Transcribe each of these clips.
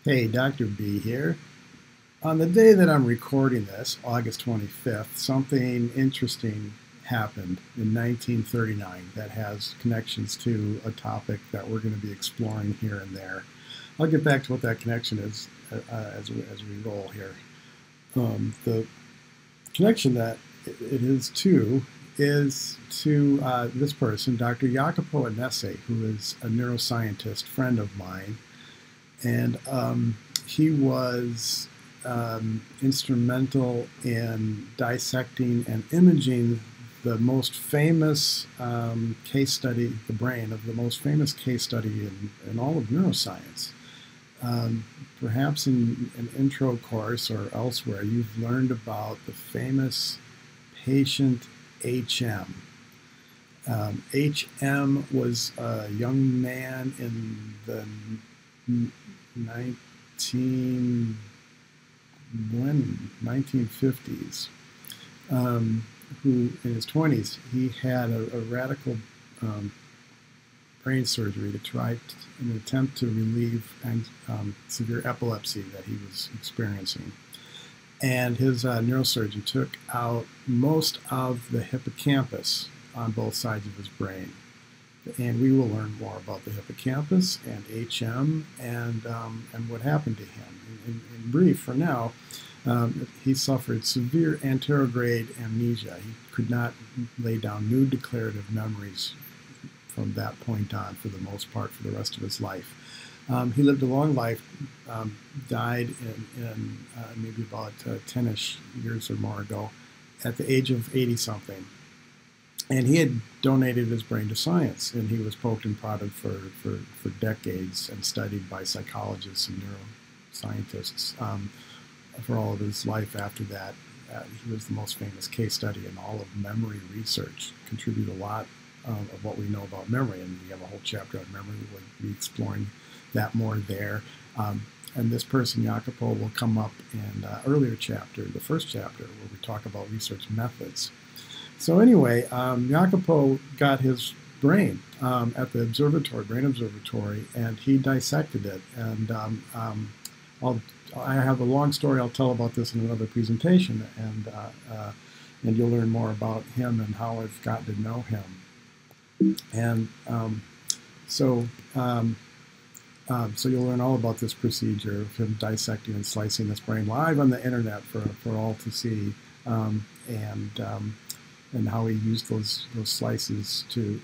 Hey, Dr. B here. On the day that I'm recording this, August 25th, something interesting happened in 1939 that has connections to a topic that we're going to be exploring here and there. I'll get back to what that connection is as we roll here. The connection that it is to this person, Dr. Jacopo Annese, who is a neuroscientist friend of mine. And he was instrumental in dissecting and imaging the most famous case study, the brain of the most famous case study in all of neuroscience. Perhaps in an intro course or elsewhere, you've learned about the famous patient HM. HM was a young man in the 1950s, who in his 20s, he had a radical brain surgery to try an attempt to relieve severe epilepsy that he was experiencing. And his neurosurgeon took out most of the hippocampus on both sides of his brain. And we will learn more about the hippocampus and HM and what happened to him. In brief, for now, he suffered severe anterograde amnesia. He could not lay down new declarative memories from that point on, for the most part, for the rest of his life. He lived a long life, died in maybe about 10-ish years or more ago, at the age of 80-something. And he had donated his brain to science, and he was poked and prodded for decades and studied by psychologists and neuroscientists for all of his life after that. He was the most famous case study in all of memory research, contributed a lot of what we know about memory, and we have a whole chapter on memory. We'll be exploring that more there. And this person, Jacopo, will come up in earlier chapter, the first chapter, where we talk about research methods. So anyway, Jacopo got his brain at the observatory, brain observatory, and he dissected it. And I have a long story I'll tell about this in another presentation, and you'll learn more about him and how I've gotten to know him. And so you'll learn all about this procedure of him dissecting and slicing this brain live on the internet for all to see, and how he used those slices to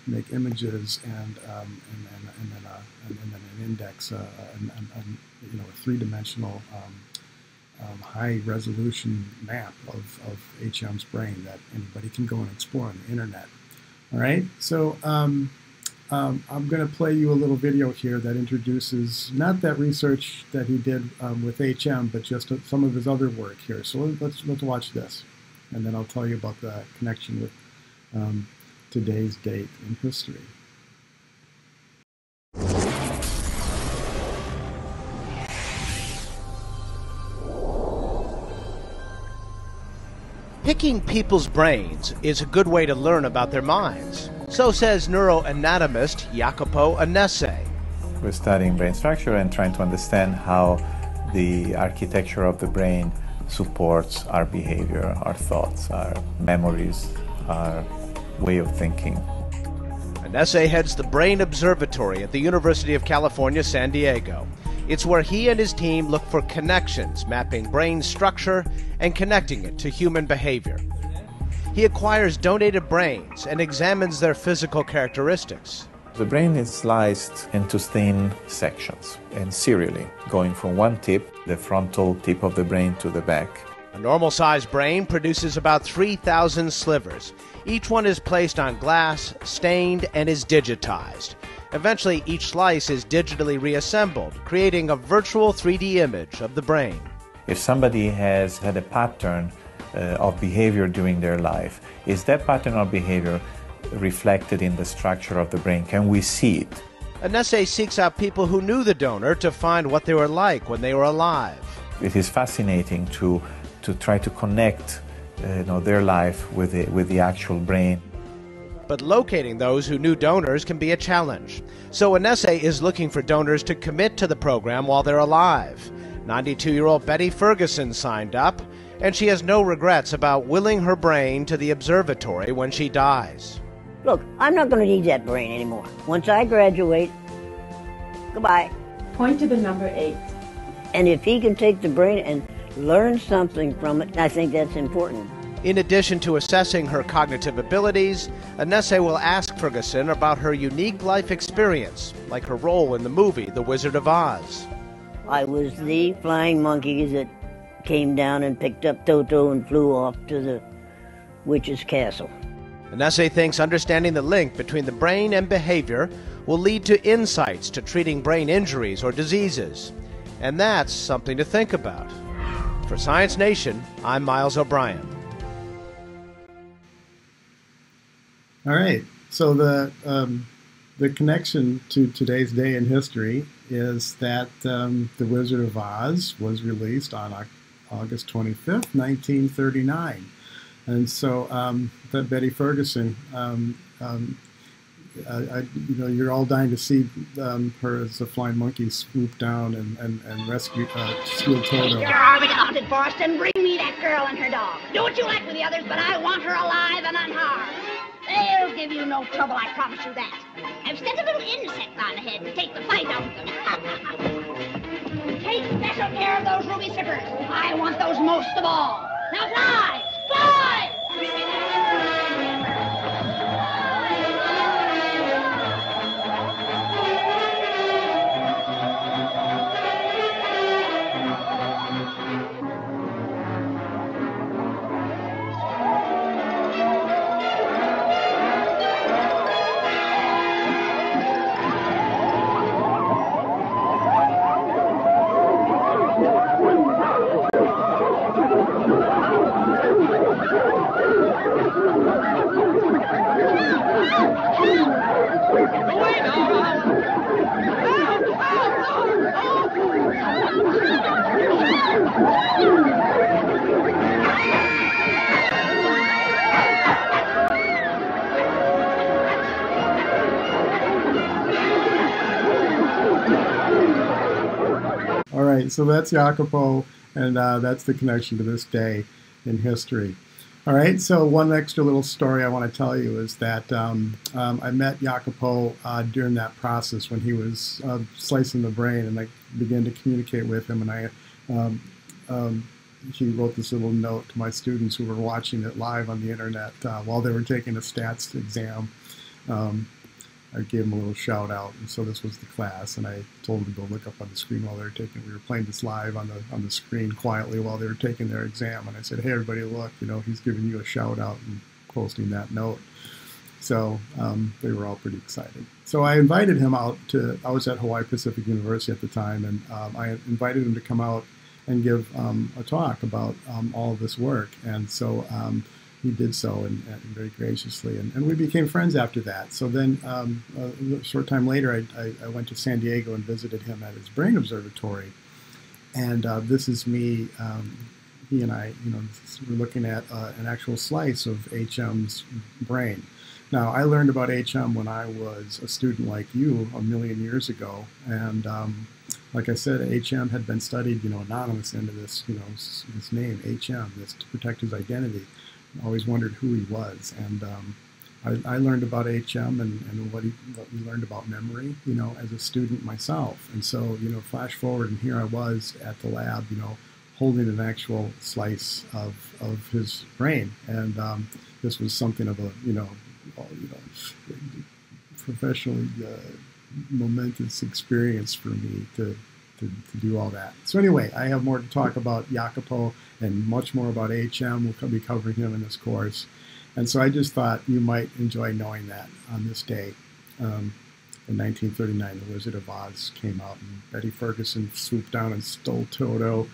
make images and then an index, a three-dimensional high-resolution map of HM's brain that anybody can go and explore on the internet. All right, so I'm going to play you a little video here that introduces not that research that he did with HM, but just some of his other work here. So let's watch this, and then I'll tell you about the connection with today's date in history. Picking people's brains is a good way to learn about their minds. So says neuroanatomist Jacopo Annese. We're studying brain structure and trying to understand how the architecture of the brain supports our behavior, our thoughts, our memories, our way of thinking. Annese heads the Brain Observatory at the University of California, San Diego. It's where he and his team look for connections, mapping brain structure and connecting it to human behavior. He acquires donated brains and examines their physical characteristics. The brain is sliced into thin sections and serially, going from one tip, the frontal tip of the brain, to the back. A normal-sized brain produces about 3,000 slivers. Each one is placed on glass, stained, and is digitized. Eventually, each slice is digitally reassembled, creating a virtual 3D image of the brain. If somebody has had a pattern of behavior during their life, is that pattern of behavior reflected in the structure of the brain? Can we see it? Annese seeks out people who knew the donor to find what they were like when they were alive. It is fascinating to try to connect their life with the actual brain. but locating those who knew donors can be a challenge. So Annese is looking for donors to commit to the program while they're alive. 92-year-old Betty Ferguson signed up, and she has no regrets about willing her brain to the observatory when she dies. Look, I'm not going to need that brain anymore. Once I graduate, goodbye. Point to the number 8. And if he can take the brain and learn something from it, I think that's important. In addition to assessing her cognitive abilities, Annese will ask Ferguson about her unique life experience, like her role in the movie The Wizard of Oz. I was the flying monkey that came down and picked up Toto and flew off to the witch's castle. Annese thinks understanding the link between the brain and behavior will lead to insights to treating brain injuries or diseases. And that's something to think about. For Science Nation, I'm Miles O'Brien. All right. So the connection to today's day in history is that The Wizard of Oz was released on August 25th, 1939. And so that Betty Ferguson, you're all dying to see her as a flying monkey swoop down and rescue steal Toto. You're Harvey to haunted forest and bring me that girl and her dog. Do what you like with the others, but I want her alive and unharmed. They'll give you no trouble, I promise you that. I've sent a little insect on ahead to take the fight out of them. Take special care of those ruby slippers. I want those most of all. Now fly! Fly! All right, so that's Jacopo, and that's the connection to this day in history. All right, so one extra little story I want to tell you is that I met Jacopo during that process when he was slicing the brain, and I began to communicate with him, and he wrote this little note to my students who were watching it live on the internet while they were taking a stats exam. I gave them a little shout out, and so this was the class, and I told them to go look up on the screen while they were taking. We were playing this live on the screen quietly while they were taking their exam, and I said, "Hey, everybody, look! He's giving you a shout out and posting that note." So they were all pretty excited. So I invited him out to. I was at Hawaii Pacific University at the time, and I invited him to come out and give a talk about all of this work, and so. He did so and very graciously, and we became friends after that. So then a short time later, I went to San Diego and visited him at his brain observatory. And this is me, he and I, we're looking at an actual slice of HM's brain. Now, I learned about HM when I was a student like you a million years ago. And like I said, HM had been studied, anonymous into this, this name, HM, this to protect his identity. I always wondered who he was, and I learned about HM and what we learned about memory, as a student myself. And so, flash forward, and here I was at the lab, holding an actual slice of his brain, and this was something of a, professionally momentous experience for me to do all that. So anyway, I have more to talk about Jacopo and much more about HM. We'll be covering him in this course. And so I just thought you might enjoy knowing that on this day. In 1939, The Wizard of Oz came out, and Betty Ferguson swooped down and stole Toto,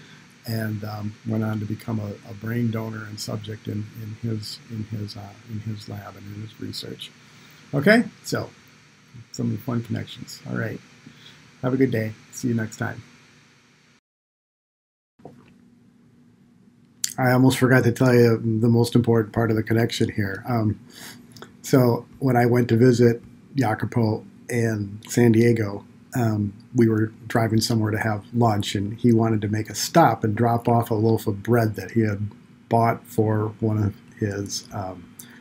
and went on to become a brain donor and subject in his lab and in his research. Okay, so some of the fun connections. All right. Have a good day. See you next time. I almost forgot to tell you the most important part of the connection here. So when I went to visit Jacopo in San Diego, we were driving somewhere to have lunch, and he wanted to make a stop and drop off a loaf of bread that he had bought for one of his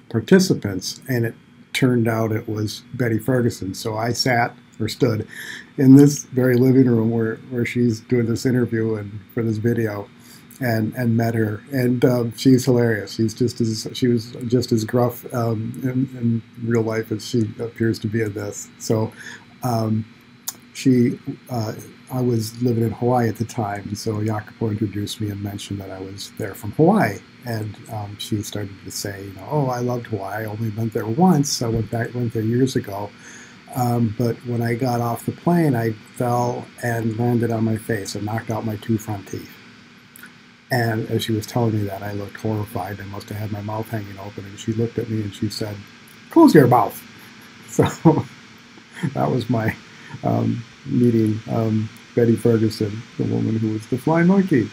participants, and it turned out it was Betty Ferguson. So I sat or stood in this very living room where she's doing this interview and for this video, and met her, and she's hilarious. She was just as gruff in real life as she appears to be in this. So I was living in Hawaii at the time, so Jacopo introduced me and mentioned that I was there from Hawaii, and she started to say, oh, I loved Hawaii. I only went there once. I went there years ago. But when I got off the plane, I fell and landed on my face and knocked out my 2 front teeth. And as she was telling me that, I looked horrified. I must have had my mouth hanging open. And she looked at me and she said, "Close your mouth." So that was my meeting Betty Ferguson, the woman who was the flying monkey.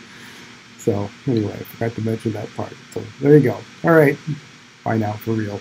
So anyway, I forgot to mention that part. So there you go. All right. Bye now, for real.